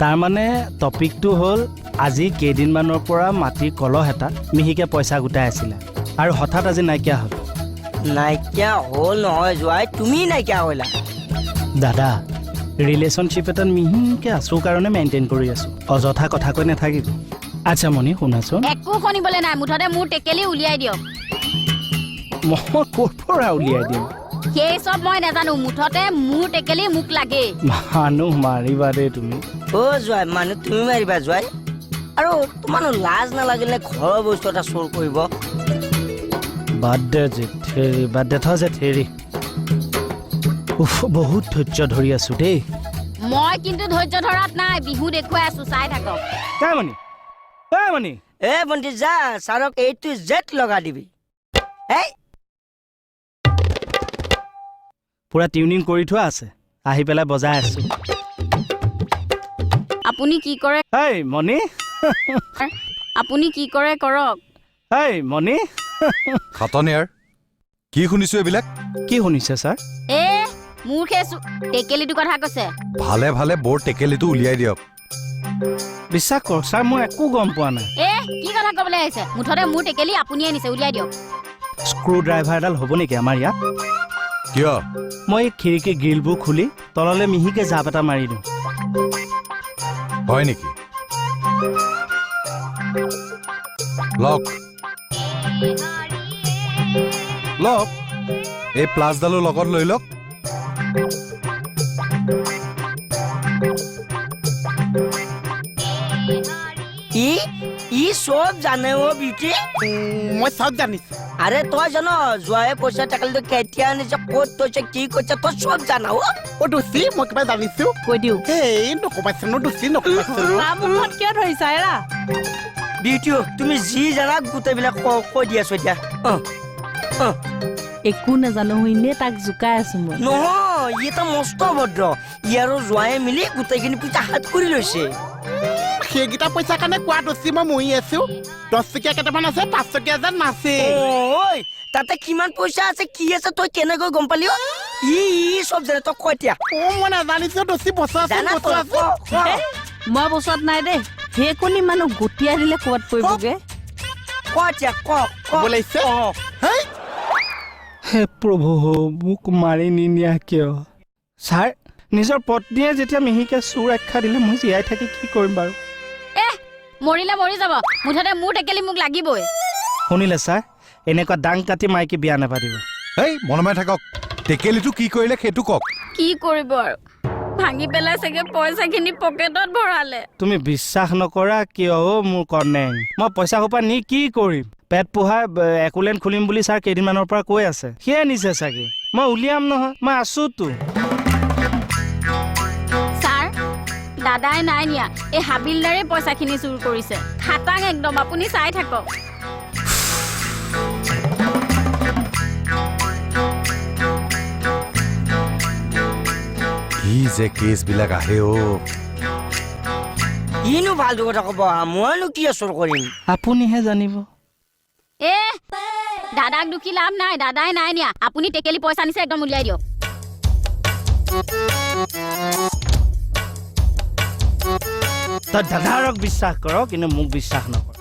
তাৰ মানে টপিকটো হ'ল আজি কেইদিনমানৰ পৰা মাটিৰ কলহ এটা মিহিকে পইচা গোটাই আছিলে আৰু হঠাৎ আজি নাইকিয়া হ'ল। নাইকিয়া হ'ল নহয় জোৱাই, তুমি নাইকিয়া হ'লা। দাদা ৰিলেশ্যনশ্বিপ এটাত মিহিকে আছোঁ কাৰণে মেইনটেইন কৰি আছোঁ, অযথা কথা কৈ নাথাকিব। আচ্ছা মণি শুনাচোন, একো শুনিবলৈ নাই, মুঠতে মোৰ টেকেলি উলিয়াই দিয়ক। মই ক'ৰ পৰা উলিয়াই দিম? সেই চব মই নাজানো, মুঠতে মোৰ টেকেলি মোক লাগেই। মানুহ মাৰিবা দেই তুমি। অ' জোৱাই, মানুহ তুমি মাৰিবা জোৱাই? আৰু তোমাৰ লাজ নালাগিলে ঘৰৰ বস্তু এটা চোৰ কৰিব? বাদ দে জেঠেৰি, বাদ দে থ জেঠেৰি। উফ, বহুত ধৈৰ্য ধৰি আছো দেই। মই কিন্তু ধৈৰ্য ধৰাত নাই, বিহু দেখুৱাই আছো, চাই থাকক। মণি এ ভণ্টি যা, ছাৰক এইটো জেট লগাই দিবি। এই পুৰা টিউনিং কৰি থোৱা আছে, আহি পেলাই বজাই আছো। আপুনি কি কৰে এই মণি, আপুনি কি কৰে কৰক। এই মণি। খাটনিয়াৰ কি শুনিছো এইবিলাক? কি শুনিছে ছাৰ? এ মোৰ খেছো টেকেলিটোৰ কথা কৈছে। ভালে ভালে বৰ টেকেলিটো উলিয়াই দিয়ক। বিশ্বাস কৰ ছাৰ, মই একো গম পোৱা নাই। এ কি কথা ক'বলৈ আহিছে? মুঠতে মোৰ টেকেলি আপুনি আনিছে, উলিয়াই দিয়ক। স্ক্ৰু ড্ৰাইভাৰ এডাল হ'ব নেকি আমাৰ ইয়াত? কিয়? মই এই খিৰিকী গ্ৰিলবোৰ খুলি তললৈ মিহিকে জাপ এটা মাৰি দিওঁ। হয় নেকি? লক লক, এই প্লাছডালো লগত লৈ লওক। ই সব জানে অ বিউটি। মই সব জানিছো। আরে তই জানো জোৱাই পইচা টেকেলিটো কেতিয়া আনিছে, ক'ত থৈছে, কি কৰিছে, তই সব জানা অ। অ দুচি, মই কিবা জানিছো কৈ দিওঁ। এই নকবাইছো দুচি, নকবাইছো। মুখত কিয় ধৰিছা এৰা? বিউটি তুমি যি জানা গোটেইবিলাক কৈ দি আছো এতিয়া। একো নাজানো, এনে তাক জোকাই আছো মই। নহয়, ই এটা মস্ত ভদ্ৰ। ই আৰু জোৱাই মিলি গোটেইখিনি পইচা হাত কৰি লৈছে। সেইকেইটা পইচা কাৰণে কোৱা দুচি মই মৰি আছো। 10 টকীয়া কেইটামান আছে, 5 টকীয়া যেন নাছে। ঐ তাতে কিমান পইচা আছে, কি আছে, তই কেনেকৈ গম পালি অ? ই সব জানে, তই কৈ এতিয়া। অ মই নাজানিছো দুচি, বছৰ জানা বছৰ তই, আছে। মই বছৰত নাই দেই, সেইকণি মানুহ গোটিয়াই দিলে ক'বাত পৰিবগে। ক এতিয়া, ক বলাইছে। হেই হে প্ৰভু, মোক মাৰি নিনিয়া কিয়? ছাৰ, নিজৰ পত্নীয়ে যেতিয়া মিহিকে চোৰ আখ্যা দিলে, মই জীয়াই থাকি কি কৰিম বাৰু? এ মৰিলে মৰি যাব, মুঠতে মোৰ টেকেলি মোক লাগিবই। শুনিলে ছাৰ, এনেকুৱা দাং কাটি মাইকী বিয়া নাপাতিব। এই মনে থাকক, টেকেলিটো কি কৰিলে সেইটো কওক। কি কৰিব আৰু, ভাঙি পেলাই চাগে পইচাখিনি পকেটত ভৰালে। তুমি বিশ্বাস নকৰা কিয় অ' মোৰ কৰ্ণেং? মই পইচা সোপা নি কি কৰিম? পেট পোহাৰ একোলেণ্ড খুলিম বুলি ছাৰ কেইদিনমানৰ পৰা কৈ আছে, সিয়ে নিছে চাগে। মই উলিয়াম নহয়, মই আছোতো। ছাৰ, দাদাই নাই নিয়া, এই হাবিলদাৰে পইচাখিনি চুৰ কৰিছে। খাটাং একদম, আপুনি চাই থাকক। কি যে কেছ বিলাক আহে অ। ইনো ভালটো কথা কব, মইনো কি চুৰ কৰিম? আপুনিহে জানিব। এ দাদাক দুখী লাভ নাই, দাদাই নাই নিয়া। আপুনি টেকেলি পইচা নিছে, একদম উলিয়াই দিয়ক। তই দাদাৰক বিশ্বাস কৰ, কিন্তু মোক বিশ্বাস নকৰ।